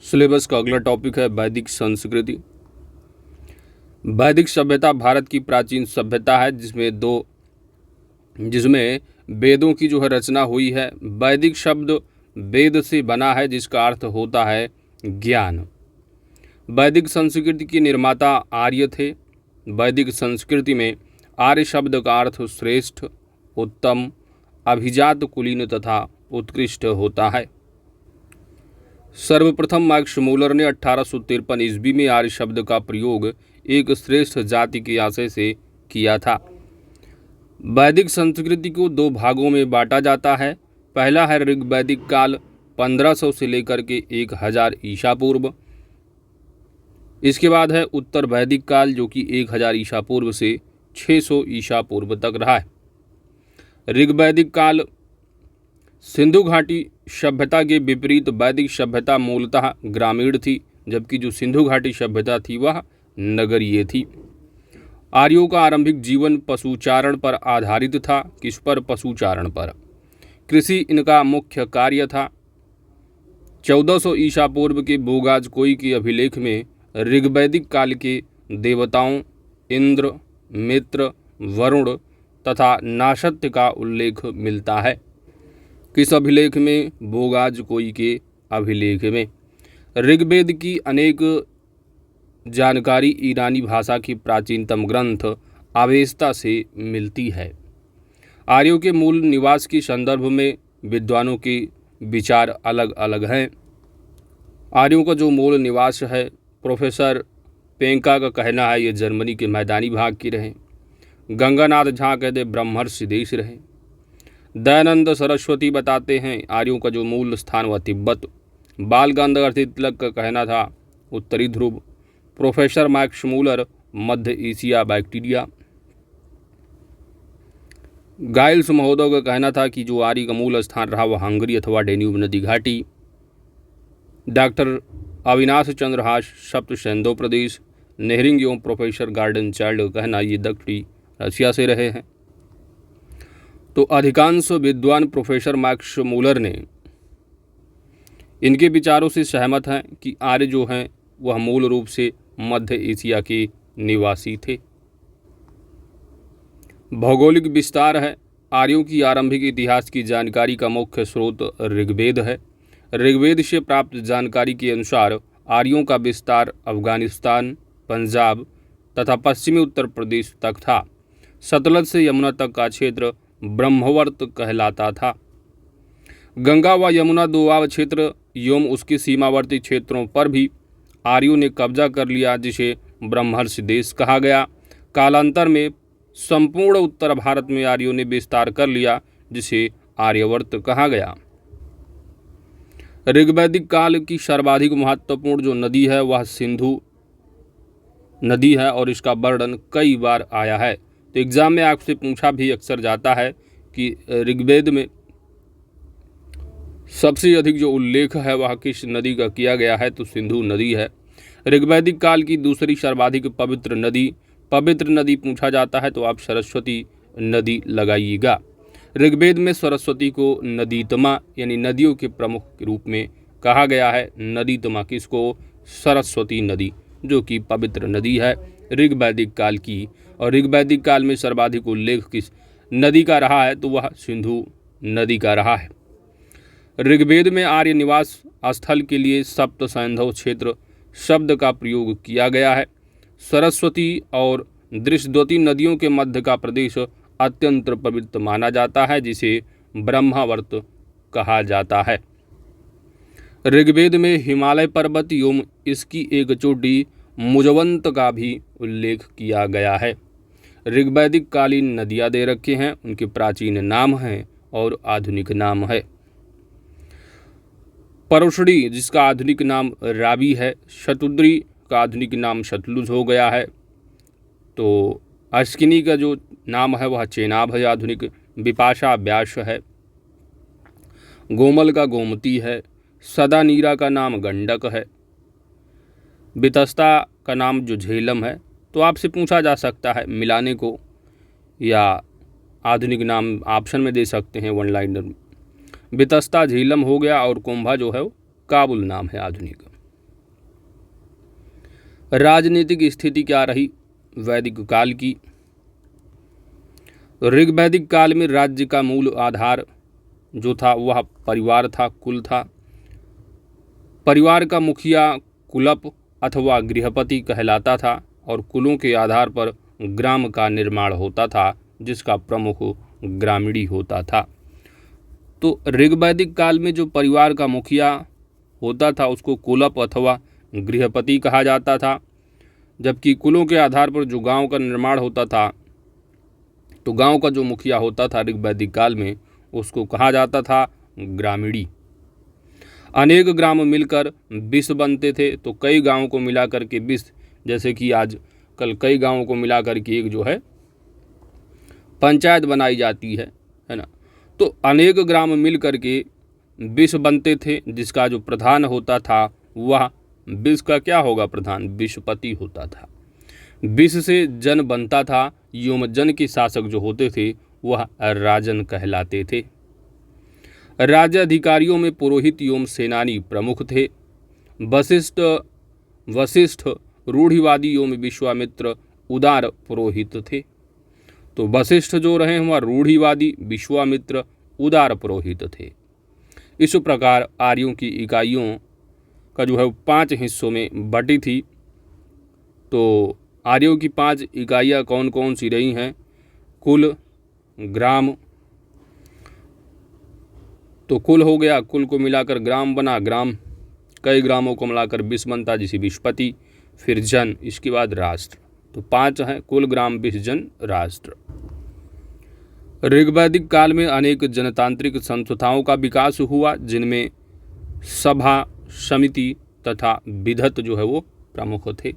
Syllabus का अगला topic है वैदिक संस्कृति। वैदिक सभ्यता भारत की प्राचीन सभ्यता है जिसमें वेदों की जो है रचना हुई है। वैदिक शब्द वेद से बना है जिसका अर्थ होता है ज्ञान। वैदिक संस्कृति के निर्माता आर्य थे। वैदिक संस्कृति में आर्य शब्द का अर्थ श्रेष्ठ, उत्तम, अभिजात, कुलीन तथा उत्कृष्ट होता है। सर्वप्रथम मार्कस मूलर ने 1853 ईस्वी में आर्य शब्द का प्रयोग एक श्रेष्ठ जाति के आशय से किया था। वैदिक संस्कृति को दो भागों में बांटा जाता है। पहला है ऋग्वैदिक काल 1500 से लेकर के 1000 ईसा पूर्व। इसके बाद है उत्तर वैदिक काल जो कि 1000 ईसा पूर्व से 600 ईसा पूर्व तक रहा है। ऋग्वैदिक काल सिंधु घाटी सभ्यता के विपरीत वैदिक सभ्यता मूलतः ग्रामीण थी, जबकि जो सिंधु घाटी सभ्यता थी वह नगरीय थी। आर्यों का आरंभिक जीवन पशुचारण पर आधारित था। किस पर? पशुचारण पर। कृषि इनका मुख्य कार्य था। 1400 ईसा पूर्व के बोगाजकोई के अभिलेख में ऋग्वैदिक काल के देवताओं इंद्र, मित्र, वरुण तथा नाशत्य का उल्लेख मिलता है। किस अभिलेख में? बोगाजकोई के अभिलेख में। ऋग्वेद की अनेक जानकारी ईरानी भाषा की प्राचीनतम ग्रंथ अवेस्ता से मिलती है। आर्यों के मूल निवास के संदर्भ में विद्वानों के विचार अलग अलग हैं। आर्यों का जो मूल निवास है, प्रोफेसर पेंका का कहना है ये जर्मनी के मैदानी भाग की रहे। गंगानाथ झा कहते ब्रह्मर्षि देश रहे। दयानंद सरस्वती बताते हैं आर्यों का जो मूल स्थान वह तिब्बत। बाल गंगाधर तिलक का कहना था उत्तरी ध्रुव। प्रोफेसर मार्कस मूलर मध्य एशिया बैक्टीरिया। गाइल्स महोदय का कहना था कि जो आर्य का मूल स्थान रहा वह हंगरी अथवा डेन्यूब नदी घाटी। डॉक्टर अविनाश चंद्र हास सप्त सेंदो प्रदेश। नेहरिंग एवं प्रोफेसर गार्डन चाइल्ड का कहना ये दक्षिणी रशिया से रहे हैं। तो अधिकांश विद्वान प्रोफेसर मार्कस मूलर ने इनके विचारों से सहमत हैं कि आर्य जो हैं वह मूल रूप से मध्य एशिया के निवासी थे। भौगोलिक विस्तार है। आर्यों की आरंभिक इतिहास की जानकारी का मुख्य स्रोत ऋग्वेद है। ऋग्वेद से प्राप्त जानकारी के अनुसार आर्यों का विस्तार अफगानिस्तान, पंजाब तथा पश्चिमी उत्तर प्रदेश तक था। सतलज से यमुना तक का क्षेत्र ब्रह्मवर्त कहलाता था। गंगा व यमुना दोआब क्षेत्र एवं उसके सीमावर्ती क्षेत्रों पर भी आर्यों ने कब्जा कर लिया, जिसे ब्रह्मर्षि देश कहा गया। कालांतर में संपूर्ण उत्तर भारत में आर्यों ने विस्तार कर लिया, जिसे आर्यवर्त कहा गया। ऋग्वैदिक काल की सर्वाधिक महत्वपूर्ण जो नदी है वह सिंधु नदी है और इसका वर्णन कई बार आया है। तो एग्जाम में आपसे पूछा भी अक्सर जाता है कि ऋग्वेद में सबसे अधिक जो उल्लेख है वह किस नदी का किया गया है, तो सिंधु नदी है। ऋग्वैदिक काल की दूसरी सर्वाधिक पवित्र नदी पूछा जाता है तो आप सरस्वती नदी लगाइएगा। ऋग्वेद में सरस्वती को नदीतमा यानी नदियों के प्रमुख के रूप में कहा गया है। नदीतमा किसको? सरस्वती नदी जो कि पवित्र नदी है ऋग्वैदिक काल की। और ऋग्वैदिक काल में सर्वाधिक उल्लेख किस नदी का रहा है, तो वह सिंधु नदी का रहा है। ऋग्वेद में आर्य निवास स्थल के लिए सप्त सैंधव क्षेत्र शब्द का प्रयोग किया गया है। सरस्वती और दृशद्वती नदियों के मध्य का प्रदेश अत्यंत पवित्र माना जाता है, जिसे ब्रह्मावर्त कहा जाता है। ऋग्वेद में हिमालय पर्वत एवं इसकी एक चोटी मुजवंत का भी उल्लेख किया गया है। ऋग्वैदिक कालीन नदियाँ दे रखे हैं, उनके प्राचीन नाम हैं और आधुनिक नाम है। परुषणी जिसका आधुनिक नाम रावी है। शतुद्री का आधुनिक नाम शतलुज हो गया है। तो अस्किनी का जो नाम है वह चेनाब है आधुनिक। विपाशा व्यास है। गोमल का गोमती है। सदानीरा का नाम गंडक है। बितस्ता का नाम जो झेलम है। तो आपसे पूछा जा सकता है मिलाने को या आधुनिक नाम ऑप्शन में दे सकते हैं वन लाइनर में। बितस्ता झेलम हो गया और कुंभा जो है वो काबुल नाम है आधुनिक। राजनीतिक स्थिति क्या रही वैदिक काल की? ऋग्वैदिक काल में राज्य का मूल आधार जो था वह परिवार था, कुल था। परिवार का मुखिया कुलप अथवा गृहपति कहलाता था और कुलों के आधार पर ग्राम का निर्माण होता था, जिसका प्रमुख ग्रामीणी होता था। तो ऋग्वैदिक काल में जो परिवार का मुखिया होता था उसको कुलप अथवा गृहपति कहा जाता था, जबकि कुलों के आधार पर जो गांव का निर्माण होता था, तो गांव का जो मुखिया होता था ऋग्वैदिक काल में उसको कहा जाता था ग्रामीणी। अनेक ग्राम मिलकर 20 बनते थे, तो कई गांवों को मिलाकर के 20, जैसे कि आज कल कई गांवों को मिलाकर के एक जो है पंचायत बनाई जाती है ना। तो अनेक ग्राम मिल करके 20 बनते थे, जिसका जो प्रधान होता था वह 20 का क्या होगा प्रधान, विषपति होता था। 20 से जन बनता था, योम जन के शासक जो होते थे वह राजन कहलाते थे। राज्य अधिकारियों में पुरोहित एवं सेनानी प्रमुख थे। वशिष्ठ रूढ़िवादी एवं विश्वामित्र उदार पुरोहित थे। तो वशिष्ठ जो रहे वह रूढ़िवादी, विश्वामित्र उदार पुरोहित थे। इस प्रकार आर्यों की इकाइयों का जो है 5 हिस्सों में बटी थी। तो आर्यों की 5 इकाइयाँ कौन कौन सी रही हैं? कुल, ग्राम, तो कुल हो गया, कुल को मिलाकर ग्राम बना, ग्राम कई ग्रामों को मिलाकर 20 बनता जिसे विषपति, फिर जन, इसके बाद राष्ट्र। तो 5 हैं, कुल, ग्राम, 20, जन, राष्ट्र। ऋग्वैदिक काल में अनेक जनतांत्रिक संस्थाओं का विकास हुआ, जिनमें सभा, समिति तथा विधत जो है वो प्रमुख थे।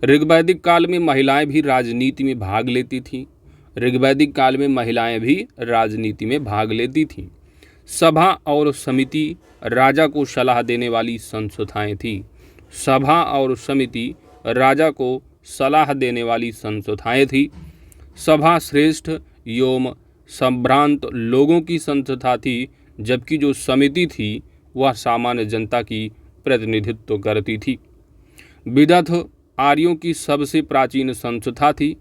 ऋग्वैदिक काल में महिलाएं भी राजनीति में भाग लेती थीं। ऋग्वैदिक काल में महिलाएं भी राजनीति में भाग लेती थीं। सभा और समिति राजा को सलाह देने वाली संस्थाएं थीं। सभा और समिति राजा को सलाह देने वाली संस्थाएं थीं। सभा श्रेष्ठ एवं संभ्रांत लोगों की संस्था थी, जबकि जो समिति थी वह सामान्य जनता की प्रतिनिधित्व करती थी। विदथ आर्यों की सबसे प्राचीन संस्था थी।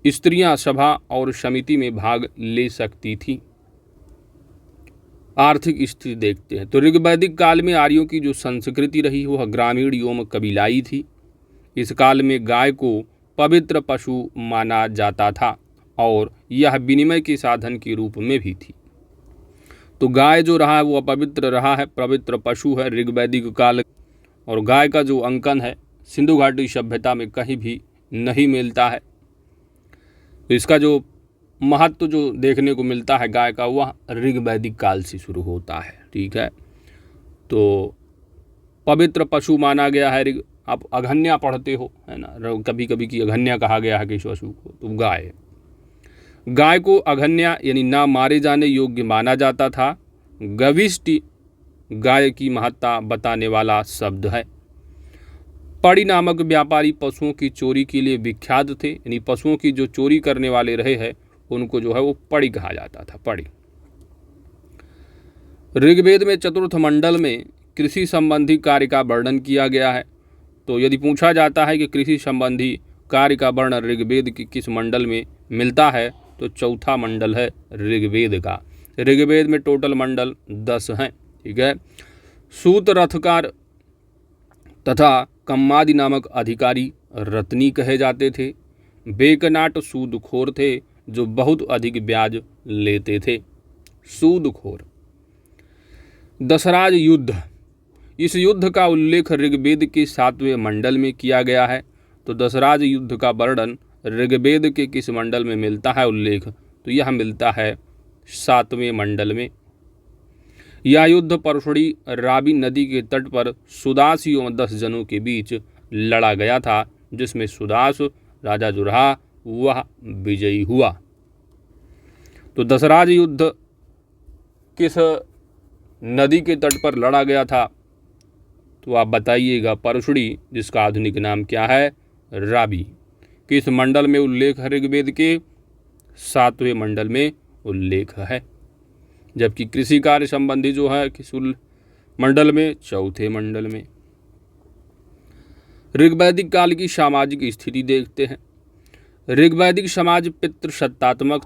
स्त्रियां सभा और समिति में भाग ले सकती थीं। आर्थिक स्थिति देखते हैं तो ऋग्वैदिक काल में आर्यों की जो संस्कृति रही वह ग्रामीण एवं कबीलाई थी। इस काल में गाय को पवित्र पशु माना जाता था और यह विनिमय के साधन के रूप में भी थी। तो गाय जो रहा है वो पवित्र रहा है, पवित्र पशु है ऋग्वैदिक काल। और गाय का जो अंकन है सिंधु घाटी सभ्यता में कहीं भी नहीं मिलता है। तो इसका जो महत्व जो देखने को मिलता है गाय का वह ऋग्वैदिक काल से शुरू होता है। ठीक है, तो पवित्र पशु माना गया है। आप अघन्या पढ़ते हो है ना, कभी कभी की अघन्या कहा गया है किस पशु को, तो गाय को अघन्या यानी ना मारे जाने योग्य माना जाता था। गविष्टि गाय की महत्ता बताने वाला शब्द है। पड़ी नामक व्यापारी पशुओं की चोरी के लिए विख्यात थे, यानी पशुओं की जो चोरी करने वाले रहे हैं उनको जो है वो पड़ी कहा जाता था, पड़ी। ऋग्वेद में चतुर्थ मंडल में कृषि संबंधी कार्य का वर्णन किया गया है। तो यदि पूछा जाता है कि कृषि संबंधी कार्य का वर्णन ऋग्वेद के किस मंडल में मिलता है, तो चौथा मंडल है ऋग्वेद का। ऋग्वेद में टोटल मंडल 10 हैं। ठीक है, सूत रथकार तथा कम्मादि नामक अधिकारी रत्नी कहे जाते थे। बेकनाट सूदखोर थे जो बहुत अधिक ब्याज लेते थे। सूदखोर। दशराज युद्ध, इस युद्ध का उल्लेख ऋग्वेद के 7वें मंडल में किया गया है। तो दशराज युद्ध का वर्णन ऋग्वेद के किस मंडल में मिलता है उल्लेख, तो यह मिलता है 7वें मंडल में। यह युद्ध परशुड़ी रावी नदी के तट पर सुदास एवं 10 जनों के बीच लड़ा गया था, जिसमें सुदास राजा जो रहा वह विजयी हुआ। तो दशराज युद्ध किस नदी के तट पर लड़ा गया था, तो आप बताइएगा। परशुड़ी, जिसका आधुनिक नाम क्या है, रावी। किस मंडल में उल्लेख है ऋग्वेद के? 7वें मंडल में उल्लेख है। जबकि कृषि कार्य संबंधी जो है किस मंडल में? चौथे मंडल में। ऋग्वैदिक काल की सामाजिक स्थिति देखते हैं। ऋग्वैदिक समाज पितृसत्तात्मक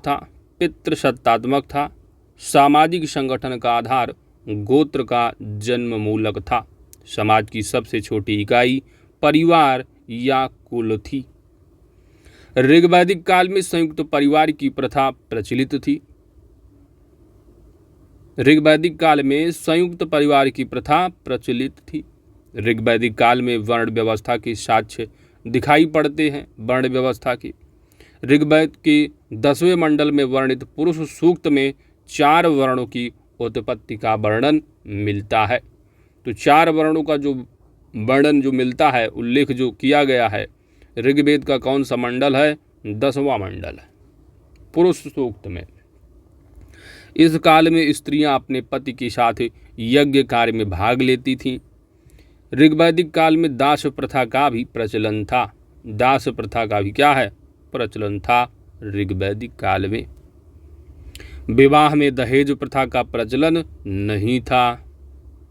था। सामाजिक संगठन का आधार गोत्र का जन्म मूलक था। समाज की सबसे छोटी इकाई परिवार या कुल थी। ऋग्वैदिक काल में संयुक्त परिवार की प्रथा प्रचलित थी। ऋग्वैदिक काल में संयुक्त परिवार की प्रथा प्रचलित थी। ऋग्वैदिक काल में वर्ण व्यवस्था के साक्ष्य दिखाई पड़ते हैं। वर्ण व्यवस्था की ऋग्वेद के 10वें मंडल में वर्णित पुरुष सूक्त में 4 वर्णों की उत्पत्ति का वर्णन मिलता है। तो 4 वर्णों का जो वर्णन जो मिलता है, उल्लेख जो किया गया है, ऋग्वेद का कौन सा मंडल है? 10वां मंडल है, पुरुष सूक्त में। इस काल में स्त्रियां अपने पति के साथ यज्ञ कार्य में भाग लेती थीं। ऋग्वैदिक काल में दास प्रथा का भी प्रचलन था। दास प्रथा का भी क्या है? प्रचलन था ऋग्वैदिक काल में। विवाह में दहेज प्रथा का प्रचलन नहीं था।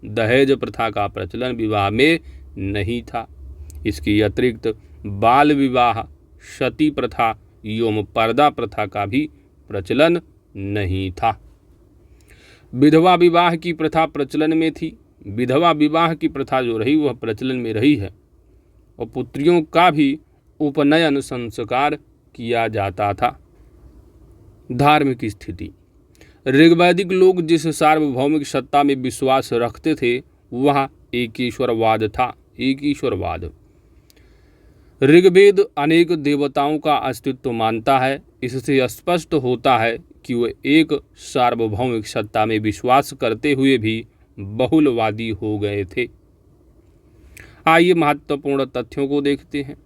दहेज प्रथा का प्रचलन विवाह में नहीं था। इसके अतिरिक्त बाल विवाह, सती प्रथा एवं पर्दा प्रथा का भी प्रचलन नहीं था। विधवा विवाह की प्रथा प्रचलन में थी। विधवा विवाह की प्रथा जो रही वह प्रचलन में रही है, और पुत्रियों का भी उपनयन संस्कार किया जाता था। धार्मिक स्थिति ऋग्वैदिक लोग जिस सार्वभौमिक सत्ता में विश्वास रखते थे वह एकेश्वरवाद था। एकेश्वरवाद। ऋग्वेद अनेक देवताओं का अस्तित्व मानता है। इससे स्पष्ट होता है कि वे एक सार्वभौमिक सत्ता में विश्वास करते हुए भी बहुलवादी हो गए थे। आइए महत्वपूर्ण तथ्यों को देखते हैं।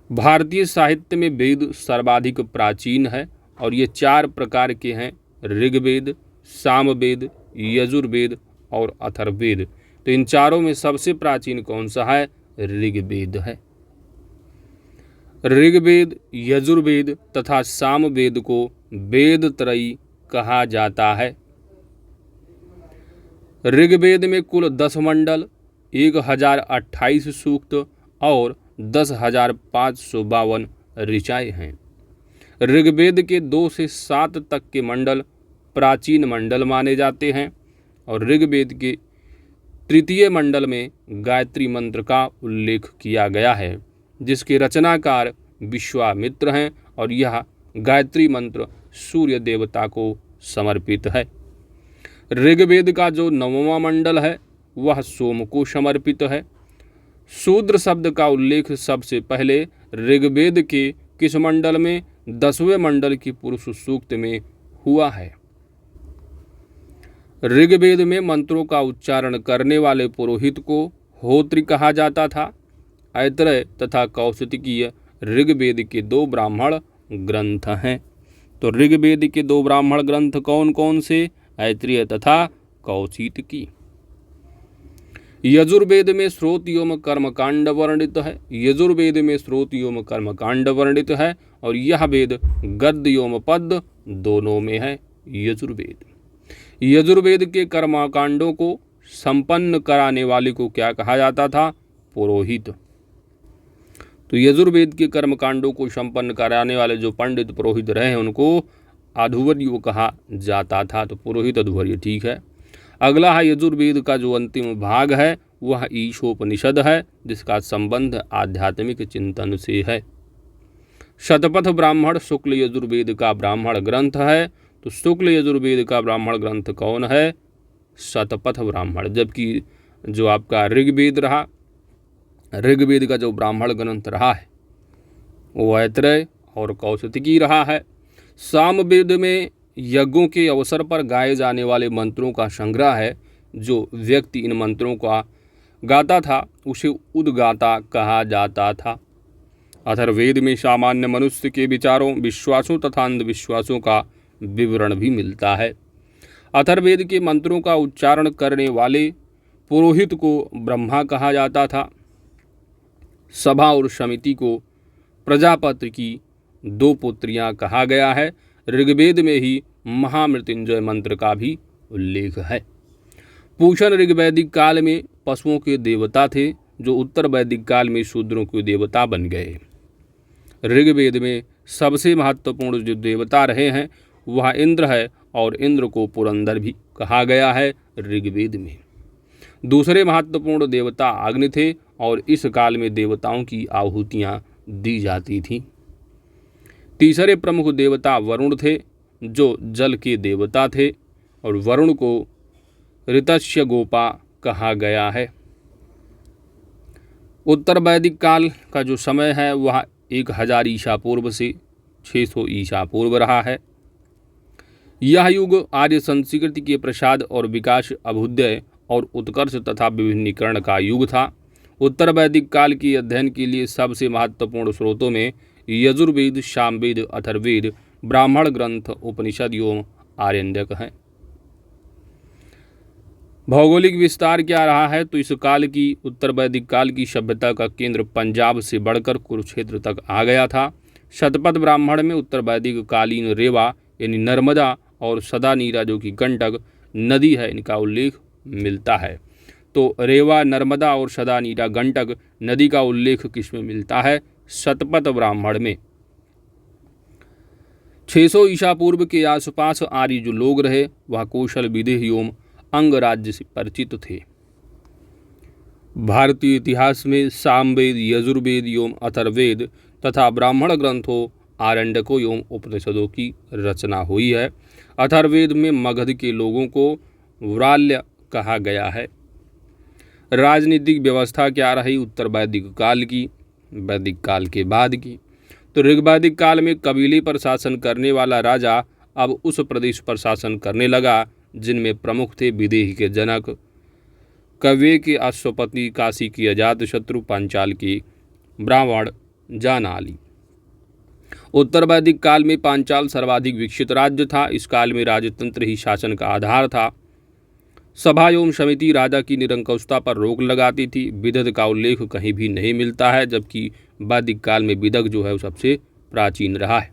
भारतीय साहित्य में वेद सर्वाधिक प्राचीन है और ये 4 प्रकार के हैं: ऋग्वेद, सामवेद, यजुर्वेद और अथर्ववेद। तो इन चारों में सबसे प्राचीन कौन सा है? ऋग्वेद है। ऋग्वेद, यजुर्वेद तथा सामवेद को वेद त्रयी कहा जाता है। ऋग्वेद में कुल 10 मंडल, 1028 सूक्त और 10,552 ऋचाएँ हैं। ऋग्वेद के 2 से 7 तक के मंडल प्राचीन मंडल माने जाते हैं और ऋग्वेद के 3 मंडल में गायत्री मंत्र का उल्लेख किया गया है, जिसके रचनाकार विश्वामित्र हैं और यह गायत्री मंत्र सूर्य देवता को समर्पित है। ऋग्वेद का जो 9वां मंडल है वह सोम को समर्पित है। शूद्र शब्द का उल्लेख सबसे पहले ऋग्वेद के किस मंडल में? 10वें मंडल की पुरुष सूक्त में हुआ है। ऋग्वेद में मंत्रों का उच्चारण करने वाले पुरोहित को होत्री कहा जाता था। ऐत्रेय तथा कौशिकीय ऋग्वेद के 2 ब्राह्मण ग्रंथ हैं। तो ऋग्वेद के 2 ब्राह्मण ग्रंथ कौन कौन से? ऐत्रेय तथा कौशिकी। यजुर्वेद में श्रोत एवं कर्मकांड वर्णित है। यजुर्वेद में श्रोत एवं कर्मकांड वर्णित है और यह वेद गद्य एवं पद्य दोनों में है। यजुर्वेद के कर्मकांडों को संपन्न कराने वाले को क्या कहा जाता था? पुरोहित। तो यजुर्वेद के कर्मकांडों को संपन्न कराने वाले जो पंडित पुरोहित रहे हैं उनको अधुवर्य कहा जाता था। तो पुरोहित अधुवर्य, ठीक है। अगला है यजुर्वेद का जो अंतिम भाग है वह ईशोपनिषद है, जिसका संबंध आध्यात्मिक चिंतन से है। शतपथ ब्राह्मण शुक्ल यजुर्वेद का ब्राह्मण ग्रंथ है। तो शुक्ल यजुर्वेद का ब्राह्मण ग्रंथ कौन है? शतपथ ब्राह्मण। जबकि जो आपका ऋग्वेद रहा, ऋग्वेद का जो ब्राह्मण ग्रंथ रहा है वो ऐत्रेय और कौशिकी रहा है। सामवेद में यज्ञों के अवसर पर गाए जाने वाले मंत्रों का संग्रह है। जो व्यक्ति इन मंत्रों का गाता था उसे उद्गाता कहा जाता था। अथर्ववेद में सामान्य मनुष्य के विचारों, विश्वासों तथा अंधविश्वासों का विवरण भी मिलता है। अथर्ववेद के मंत्रों का उच्चारण करने वाले पुरोहित को ब्रह्मा कहा जाता था। सभा और समिति को प्रजापति की 2 पुत्रियां कहा गया है। ऋग्वेद में ही महामृत्युंजय मंत्र का भी उल्लेख है। पूषण ऋग्वैदिक काल में पशुओं के देवता थे, जो उत्तर वैदिक काल में शूद्रों के देवता बन गए। ऋग्वेद में सबसे महत्वपूर्ण जो देवता रहे हैं वह इंद्र है और इंद्र को पुरंदर भी कहा गया है ऋग्वेद में। दूसरे महत्वपूर्ण देवता अग्नि थे और इस काल में देवताओं की आहुतियां दी जाती थीं। तीसरे प्रमुख देवता वरुण थे जो जल के देवता थे और वरुण को ऋतस्य गोपा कहा गया है। उत्तर वैदिक काल का जो समय है वह 1000 ईसा पूर्व से 600 ईसा पूर्व रहा है। यह युग आर्य संस्कृति के प्रसाद और विकास, अभ्युदय और उत्कर्ष तथा विभिन्नीकरण का युग था। उत्तर वैदिक काल के अध्ययन के लिए सबसे महत्वपूर्ण स्रोतों में यजुर्वेद, सामवेद, अथर्ववेद, ब्राह्मण ग्रंथ, उपनिषद एवं आरण्यक हैं। भौगोलिक विस्तार क्या रहा है तो इस काल की उत्तर वैदिक काल की सभ्यता का केंद्र पंजाब से बढ़कर कुरुक्षेत्र तक आ गया था। शतपथ ब्राह्मण में उत्तर वैदिक कालीन रेवा यानी नर्मदा और सदा नीरा जो कि गंडक नदी है इनका उल्लेख मिलता है। तो रेवा, नर्मदा और सदा नीरा गंडक नदी का उल्लेख किसमें मिलता है? शतपथ ब्राह्मण में। 600 ईसा पूर्व के आसपास आर्य जो लोग रहे वह कौशल, विदेह एवं अंग राज्य से परिचित थे। भारतीय इतिहास में सामवेद, यजुर्वेद एवं अथर्ववेद तथा ब्राह्मण ग्रंथों, आरण्यकों एवं उपनिषदों की रचना हुई है। अथर्ववेद में मगध के लोगों को व्राल्य कहा गया है। राजनीतिक व्यवस्था क्या रही उत्तर वैदिक काल की, वैदिक काल के बाद की? तो ऋग्वैदिक काल में कबीले पर शासन करने वाला राजा अब उस प्रदेश पर शासन करने लगा जिनमें प्रमुख थे विदेह के जनक, कव्य के अश्वपति, काशी की अजातशत्रु, पांचाल की ब्राह्मण जानाली। उत्तर वैदिक काल में पांचाल सर्वाधिक विकसित राज्य था। इस काल में राजतंत्र ही शासन का आधार था। सभा एवं समिति राजा की निरंकुशता पर रोक लगाती थी। विदध का उल्लेख कहीं भी नहीं मिलता है, जबकि वैदिक काल में विदग जो है वो सबसे प्राचीन रहा है।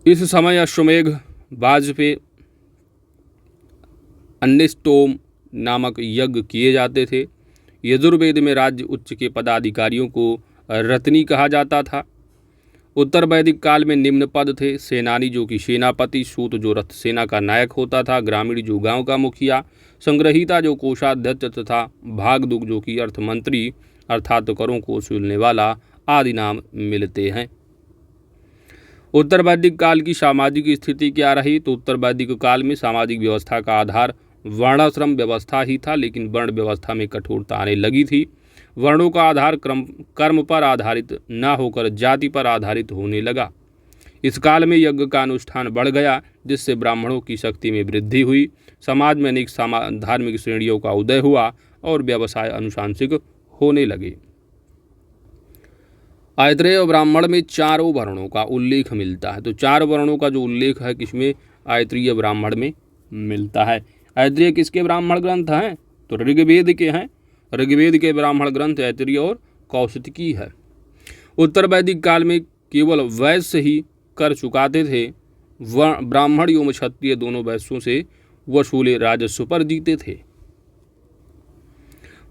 इस समय अश्वमेघ वाजपेयी अन्यष्टोम नामक यज्ञ किए जाते थे। यजुर्वेद में राज्य उच्च के पदाधिकारियों को रत्नी कहा जाता था। उत्तर वैदिक काल में निम्न पद थे: सेनानी जो कि सेनापति, सूत जो रथ सेना का नायक होता था, ग्रामीण जो गांव का मुखिया, संग्रहीता जो कोषाध्यक्ष तथा भागदुग जो कि अर्थमंत्री अर्थात करों को वसूलने वाला आदि नाम मिलते हैं। उत्तर वैदिक काल की सामाजिक स्थिति क्या रही तो उत्तर वैदिक काल में सामाजिक व्यवस्था का आधार वर्णाश्रम व्यवस्था ही था, लेकिन वर्ण व्यवस्था में कठोरता आने लगी थी। वर्णों का आधार कर्म पर आधारित न होकर जाति पर आधारित होने लगा। इस काल में यज्ञ का अनुष्ठान बढ़ गया, जिससे ब्राह्मणों की शक्ति में वृद्धि हुई। समाज में अनेक धार्मिक श्रेणियों का उदय हुआ और व्यवसाय अनुशांसिक होने लगे। आयत्रेय ब्राह्मण में 4 वर्णों का उल्लेख मिलता है। तो 4 वर्णों का जो उल्लेख है किसमें? आयत्रीय ब्राह्मण में मिलता है। आयत्रीय किसके ब्राह्मण ग्रंथ हैं? तो ऋग्वेद के हैं। ऋग्वेद के ब्राह्मण ग्रंथ आयत्रीय और कौशिकी है। उत्तर वैदिक काल में केवल वैश्य ही कर चुकाते थे। ब्राह्मण एवं क्षत्रिय दोनों वैश्यों से वसूले राजस्व पर जीते थे।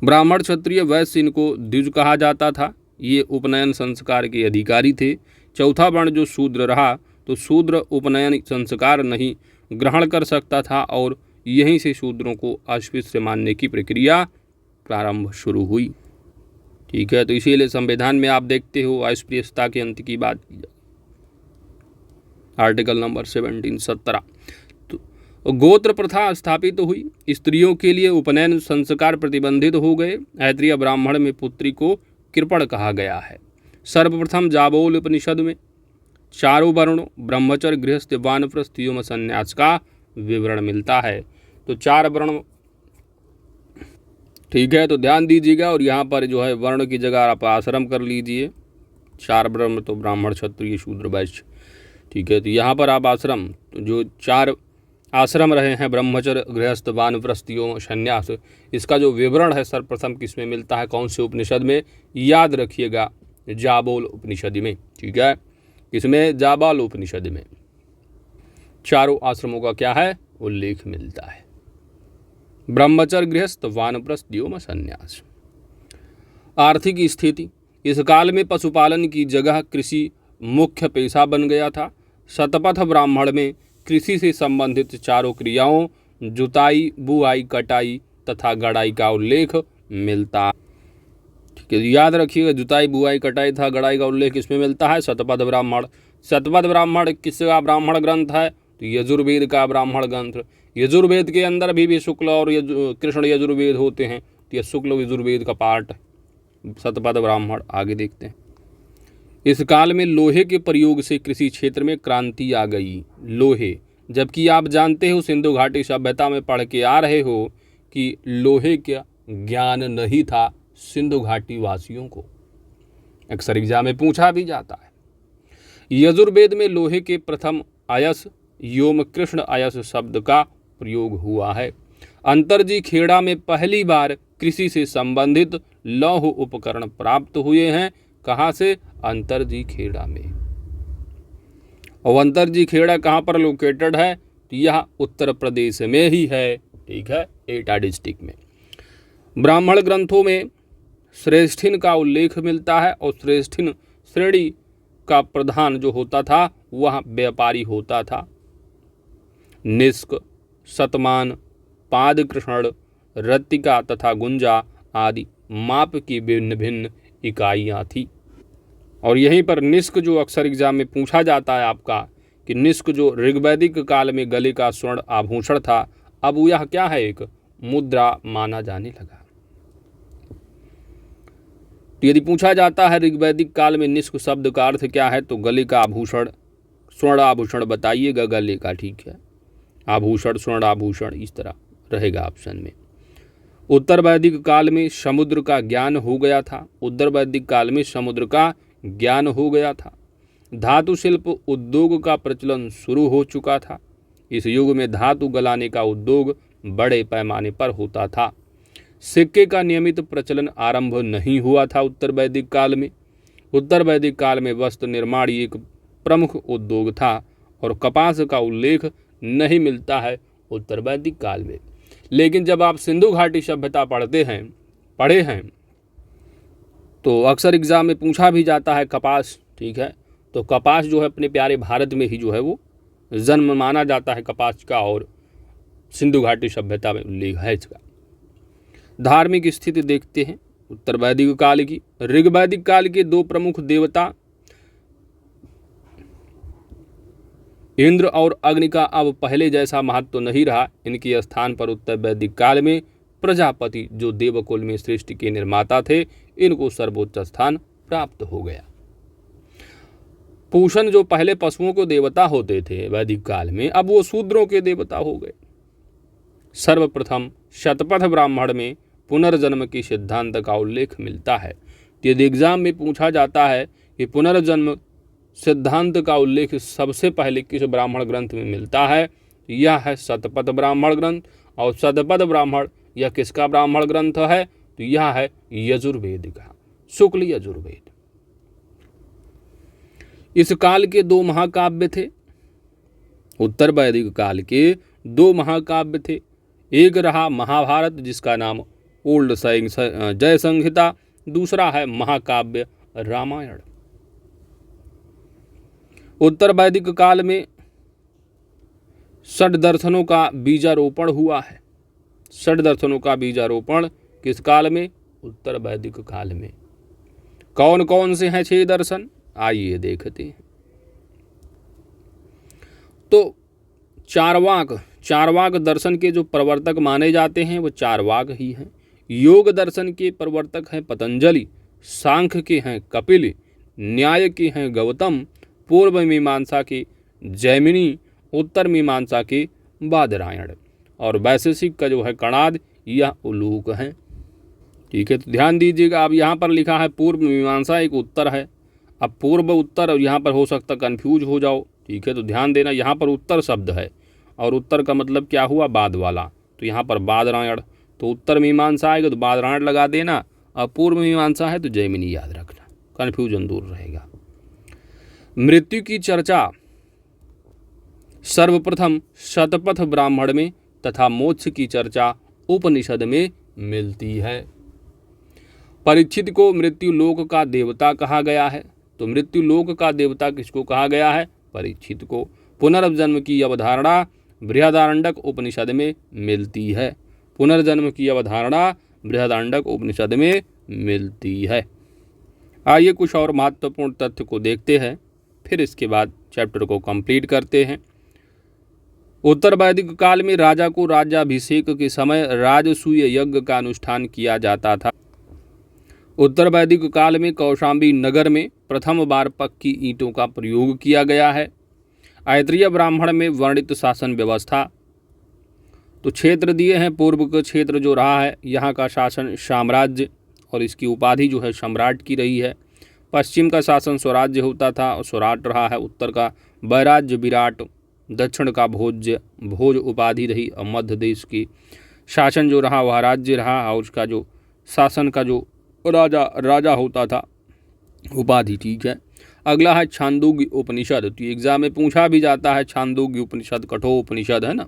ब्राह्मण, क्षत्रिय, वैश्य इनको द्विज कहा जाता था। ये उपनयन संस्कार के अधिकारी थे। चौथा वर्ण जो शूद्र रहा तो शूद्र उपनयन संस्कार नहीं ग्रहण कर सकता था और यहीं से शूद्रों को अस्पृश्य मानने की प्रक्रिया प्रारंभ शुरू हुई। ठीक है, तो इसीलिए संविधान में आप देखते हो अस्पृश्यता के अंत की बात की जाए, आर्टिकल नंबर 17 तो गोत्र प्रथा स्थापित हुई। स्त्रियों के लिए उपनयन संस्कार प्रतिबंधित हो गए। आयत्रीय ब्राह्मण में पुत्री को कृपण कहा गया है। सर्वप्रथम जाबोल उपनिषद में 4 वर्णों ब्रह्मचर्य, गृहस्थ, वानप्रस्थ एवं संन्यास का विवरण मिलता है। तो 4 वर्ण, ठीक है, तो ध्यान दीजिएगा। और यहाँ पर जो है वर्ण की जगह आप आश्रम कर लीजिए। 4 वर्ण तो ब्राह्मण, क्षत्रिय, शूद्र, वैश्य। ठीक है, तो यहाँ पर आप आश्रम, तो जो 4 आश्रम रहे हैं ब्रह्मचर्य, गृहस्थ, वानप्रस्थ एवं संन्यास, इसका जो विवरण है सर्वप्रथम किसमें मिलता है? कौन से उपनिषद में? याद रखिएगा, जाबोल उपनिषद में। ठीक है, इसमें जाबाल उपनिषद में 4 आश्रमों का क्या है? उल्लेख मिलता है। ब्रह्मचर्य गृहस्थ वानप्रस्थ व्योम संन्यास। आर्थिक स्थिति, इस काल में पशुपालन की जगह कृषि मुख्य पेशा बन गया था। शतपथ ब्राह्मण में कृषि से संबंधित चारों क्रियाओं जुताई, बुआई, कटाई तथा गड़ाई का उल्लेख मिलता है। ठीक है, याद रखिएगा, जुताई, बुआई, कटाई तथा गड़ाई का उल्लेख किसमें मिलता है? शतपथ ब्राह्मण। शतपथ ब्राह्मण किसका ब्राह्मण ग्रंथ है? तो यजुर्वेद का ब्राह्मण ग्रंथ। यजुर्वेद के अंदर भी शुक्ल और कृष्ण यजुर्वेद होते हैं, तो यह शुक्ल यजुर्वेद का पार्ट शतपथ ब्राह्मण। आगे देखते हैं। इस काल में लोहे के प्रयोग से कृषि क्षेत्र में क्रांति आ गई। लोहे, जबकि आप जानते हो सिंधु घाटी सभ्यता में पढ़ के आ रहे हो कि लोहे का ज्ञान नहीं था सिंधु घाटी वासियों को। अक्सर एग्जाम में पूछा भी जाता है। यजुर्वेद में लोहे के प्रथम अयस योम कृष्ण अयस शब्द का प्रयोग हुआ है। अंतरजी खेड़ा में पहली बार कृषि से संबंधित लौह उपकरण प्राप्त हुए हैं। कहाँ से? अंतरजी खेड़ा में। और अंतरजी खेड़ा कहाँ पर लोकेटेड है? तो यह उत्तर प्रदेश में ही है। ठीक है, एटा डिस्ट्रिक्ट में। ब्राह्मण ग्रंथों में श्रेष्ठिन का उल्लेख मिलता है और श्रेष्ठिन श्रेणी का प्रधान जो होता था वह व्यापारी होता था। निष्क, शतमान, पादकृष्ण, रत्तिका तथा गुंजा आदि माप की भिन्न भिन्न इकाइयाँ थी। और यहीं पर निष्क जो अक्सर एग्जाम में पूछा जाता है आपका कि निष्क जो ऋग्वैदिक काल में गले का स्वर्ण आभूषण था, अब यह क्या है? एक मुद्रा माना जाने लगा। तो यदि पूछा जाता है ऋग्वैदिक काल में निष्क शब्द का अर्थ क्या है, तो गले का आभूषण, स्वर्ण आभूषण बताइएगा गले का। ठीक है, आभूषण, स्वर्ण आभूषण, इस तरह रहेगा ऑप्शन में। उत्तर वैदिक काल में समुद्र का ज्ञान हो गया था। उत्तर वैदिक काल में समुद्र का ज्ञान हो गया था। धातु शिल्प उद्योग का प्रचलन शुरू हो चुका था। इस युग में धातु गलाने का उद्योग बड़े पैमाने पर होता था। सिक्के का नियमित प्रचलन आरंभ नहीं हुआ था उत्तर वैदिक काल में। उत्तर वैदिक काल में वस्त्र निर्माण एक प्रमुख उद्योग था और कपास का उल्लेख नहीं मिलता है उत्तर वैदिक काल में। लेकिन जब आप सिंधु घाटी सभ्यता पढ़े हैं तो अक्सर एग्जाम में पूछा भी जाता है कपास। ठीक है, तो कपास जो है अपने प्यारे भारत में ही जो है वो जन्म माना जाता है कपास का, और सिंधु घाटी सभ्यता में उल्लेख है इसका। धार्मिक स्थिति देखते हैं उत्तर वैदिक काल की। ऋग्वैदिक काल के दो प्रमुख देवता इंद्र और अग्नि का अब पहले जैसा महत्व नहीं रहा। इनके स्थान पर उत्तर वैदिक काल में प्रजापति जो देवकुल में सृष्टि के निर्माता थे, इनको सर्वोच्च स्थान प्राप्त हो गया। पूषण जो पहले पशुओं को देवता होते थे वैदिक काल में, अब वो शूद्रों के देवता हो गए। सर्वप्रथम शतपथ ब्राह्मण में पुनर्जन्म के सिद्धांत का उल्लेख मिलता है। यदि एग्जाम में पूछा जाता है कि पुनर्जन्म सिद्धांत का उल्लेख सबसे पहले किस ब्राह्मण ग्रंथ में मिलता है, यह है शतपथ ब्राह्मण ग्रंथ। और शतपथ ब्राह्मण यह किसका ब्राह्मण ग्रंथ है? तो यह है यजुर्वेद का, शुक्ल यजुर्वेद। इस काल के दो महाकाव्य थे। उत्तर वैदिक काल के दो महाकाव्य थे। एक रहा महाभारत जिसका नाम ओल्ड जय संहिता, दूसरा है महाकाव्य रामायण। उत्तर वैदिक काल में षड दर्शनों का बीजारोपण हुआ है। षड दर्शनों का बीजारोपण किस काल में? उत्तर वैदिक काल में। कौन कौन से हैं 6 दर्शन? आइए देखते हैं। तो चारवाक दर्शन के जो प्रवर्तक माने जाते हैं वो चारवाक ही हैं। योग दर्शन के प्रवर्तक हैं पतंजलि, सांख्य के हैं कपिल, न्याय के हैं गौतम, पूर्व मीमांसा के जैमिनी, उत्तर मीमांसा के बादरायण, और वैशेषिक का जो है कणाद, यह उलूक हैं। ठीक है, तो ध्यान दीजिएगा। अब यहाँ पर लिखा है पूर्व मीमांसा, एक उत्तर है। अब पूर्व उत्तर और यहाँ पर हो सकता कंफ्यूज हो जाओ। ठीक है, तो ध्यान देना, यहाँ पर उत्तर शब्द है और उत्तर का मतलब क्या हुआ? बाद वाला। तो यहाँ पर बादरायण, तो उत्तर मीमांसा आएगा तो बादरायण लगा देना, और पूर्व मीमांसा है तो जैमिनी याद रखना, कन्फ्यूजन दूर रहेगा। मृत्यु की चर्चा सर्वप्रथम शतपथ ब्राह्मण में तथा मोक्ष की चर्चा उपनिषद में मिलती है। परीक्षित को मृत्यु लोक का देवता कहा गया है। तो मृत्यु लोक का देवता किसको कहा गया है? परीक्षित को। पुनर्जन्म की अवधारणा बृहदारण्यक उपनिषद में मिलती है। पुनर्जन्म की अवधारणा बृहदारण्यक उपनिषद में मिलती है। आइए कुछ और महत्वपूर्ण तथ्य को देखते हैं, फिर इसके बाद चैप्टर को कंप्लीट करते हैं। उत्तर वैदिक काल में राजा को राज्याभिषेक के समय राजसूय यज्ञ का अनुष्ठान किया जाता था। उत्तर वैदिक काल में कौशाम्बी नगर में प्रथम बार पक्की ईंटों का प्रयोग किया गया है। ऐत्रीय ब्राह्मण में वर्णित शासन व्यवस्था। तो क्षेत्र दिए हैं, पूर्व का क्षेत्र जो रहा है यहाँ का शासन साम्राज्य और इसकी उपाधि जो है सम्राट की रही है। पश्चिम का शासन स्वराज्य होता था और स्वराट रहा है। उत्तर का वैराज्य विराट, दक्षिण का भोज उपाधि रही और मध्य देश की शासन जो रहा वह राज्य रहा और उसका जो शासन का जो राजा होता था उपाधि। ठीक है, अगला है छांदोग्य उपनिषद। तो एग्जाम में पूछा भी जाता है छांदोग्य उपनिषद, कठोर उपनिषद है ना।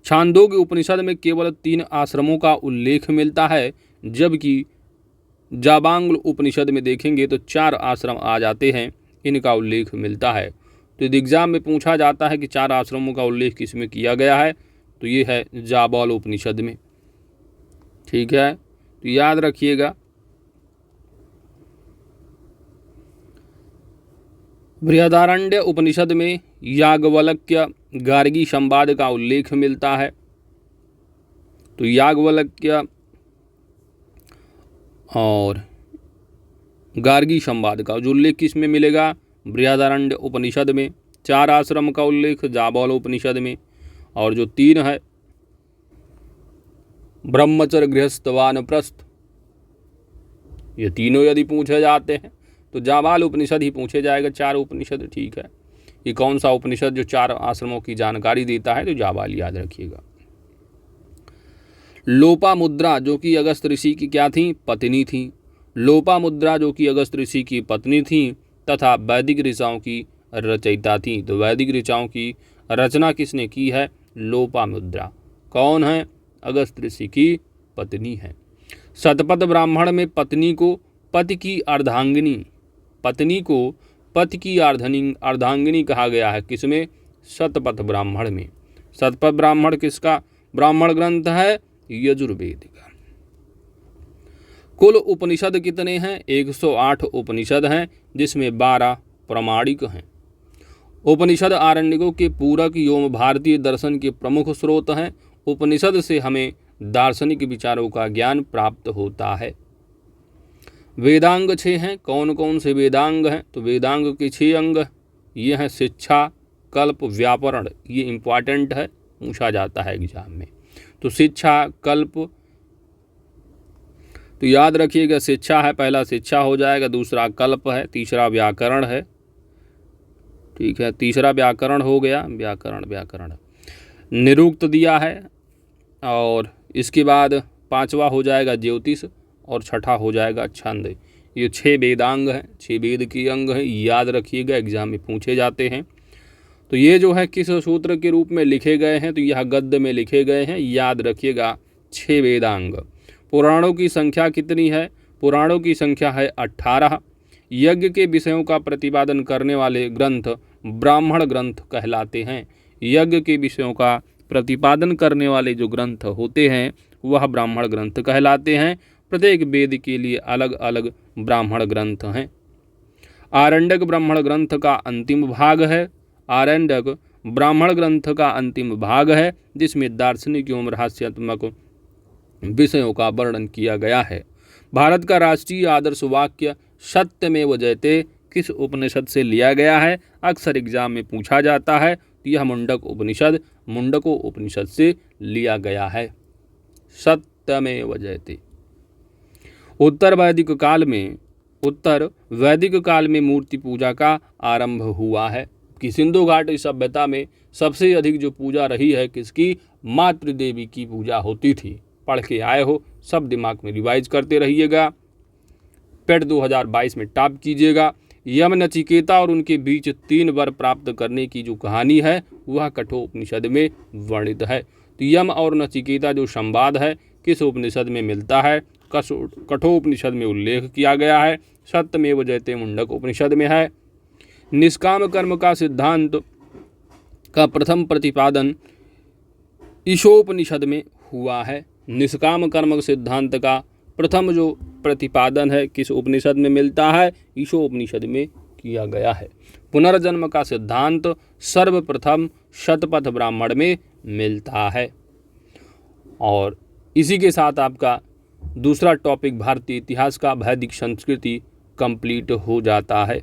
छांदोग्य उपनिषद में केवल 3 आश्रमों का उल्लेख मिलता है, जबकि जाबांग उपनिषद में देखेंगे तो 4 आश्रम आ जाते हैं, इनका उल्लेख मिलता है। तो एग्जाम में पूछा जाता है कि 4 आश्रमों का उल्लेख किसमें किया गया है, तो ये है जाबाल उपनिषद में। ठीक है, तो याद रखिएगा। बृहदारण्य उपनिषद में याज्ञवल्क्य गार्गी संवाद का उल्लेख मिलता है। तो याज्ञवल्क्य और गार्गी संवाद का जो उल्लेख किस में मिलेगा? बृहदारण्य उपनिषद में। 4 आश्रम का उल्लेख जाबाल उपनिषद में, और जो 3 है ब्रह्मचर्य गृहस्थ वानप्रस्थ, ये तीनों यदि पूछे जाते हैं तो जाबाल उपनिषद ही पूछे जाएगा। 4 उपनिषद। ठीक है, ये कौन सा उपनिषद जो 4 आश्रमों की जानकारी देता है? तो जाबाल याद रखिएगा। लोपामुद्रा जो कि अगस्त ऋषि की क्या थी? पत्नी थी। लोपामुद्रा जो कि अगस्त ऋषि की पत्नी थी तथा वैदिक ऋचाओं की रचयिता थी। तो वैदिक ऋचाओं की रचना किसने की है? लोपामुद्रा। कौन है? अगस्त ऋषि की पत्नी है। शतपथ ब्राह्मण में पत्नी को पति की अर्धांगिनी, पत्नी को पति की अर्धांगिनी कहा गया है। किसमें? शतपथ ब्राह्मण में। शतपथ ब्राह्मण किसका ब्राह्मण ग्रंथ है? यजुर्वेद का। कुल उपनिषद कितने हैं? 108 उपनिषद हैं, जिसमें 12 प्रामाणिक हैं। उपनिषद आरण्यकों के पूरक एवं भारतीय दर्शन के प्रमुख स्रोत हैं। उपनिषद से हमें दार्शनिक विचारों का ज्ञान प्राप्त होता है। वेदांग 6 हैं। कौन कौन से वेदांग हैं? तो वेदांग के 6 अंग ये हैं शिक्षा, कल्प, व्याकरण। ये इम्पॉर्टेंट है, पूछा जाता है एग्जाम में। तो शिक्षा, कल्प, तो याद रखिएगा शिक्षा है, पहला शिक्षा हो जाएगा, दूसरा कल्प है, तीसरा व्याकरण है। ठीक है, तीसरा व्याकरण हो गया, व्याकरण निरुक्त दिया है, और इसके बाद 5वां हो जाएगा ज्योतिष और 6ठा हो जाएगा छंद। ये 6 वेदांग हैं, 6 वेद के अंग हैं, याद रखिएगा, एग्जाम में पूछे जाते हैं। तो ये जो है किस सूत्र के रूप में लिखे गए हैं? तो यह गद्य में लिखे गए हैं, याद रखिएगा 6 वेदांग। पुराणों की संख्या कितनी है? पुराणों की संख्या है 18। यज्ञ के विषयों का प्रतिपादन करने वाले ग्रंथ ब्राह्मण ग्रंथ कहलाते हैं। यज्ञ के विषयों का प्रतिपादन करने वाले जो ग्रंथ होते हैं वह ब्राह्मण ग्रंथ कहलाते हैं। प्रत्येक वेद के लिए अलग अलग ब्राह्मण ग्रंथ हैं। आरण्यक ब्राह्मण ग्रंथ का अंतिम भाग है। आरण्यक ब्राह्मण ग्रंथ का अंतिम भाग है, जिसमें दार्शनिक एवं रहस्यात्मक विषयों का वर्णन किया गया है। भारत का राष्ट्रीय आदर्श वाक्य सत्यमेव जयते किस उपनिषद से लिया गया है? अक्सर एग्जाम में पूछा जाता है। तो यह मुंडक उपनिषद, मुंडको उपनिषद से लिया गया है। सत्यमेव जयते। उत्तर वैदिक काल में मूर्ति पूजा का आरंभ हुआ है। कि सिंधु घाटी सभ्यता में सबसे अधिक जो पूजा रही है किसकी? मातृ देवी की पूजा होती थी। पढ़ के आए हो, सब दिमाग में रिवाइज करते रहिएगा। पेट 2022 में टॉप कीजिएगा। यम नचिकेता और उनके बीच 3 वर प्राप्त करने की जो कहानी है वह कठोर उपनिषद में वर्णित है। तो यम और नचिकेता जो संवाद है किस उपनिषद में मिलता है? कठोपनिषद में उल्लेख किया गया है। सत्यमेव जयते मुंडक उपनिषद में है। निष्काम कर्म का सिद्धांत का प्रथम प्रतिपादन ईशोपनिषद में हुआ है। निष्काम कर्म सिद्धांत का प्रथम जो प्रतिपादन है किस उपनिषद में मिलता है? ईशोपनिषद में किया गया है। पुनर्जन्म का सिद्धांत सर्वप्रथम शतपथ ब्राह्मण में मिलता है। और इसी के साथ आपका दूसरा टॉपिक भारतीय इतिहास का वैदिक संस्कृति कंप्लीट हो जाता है।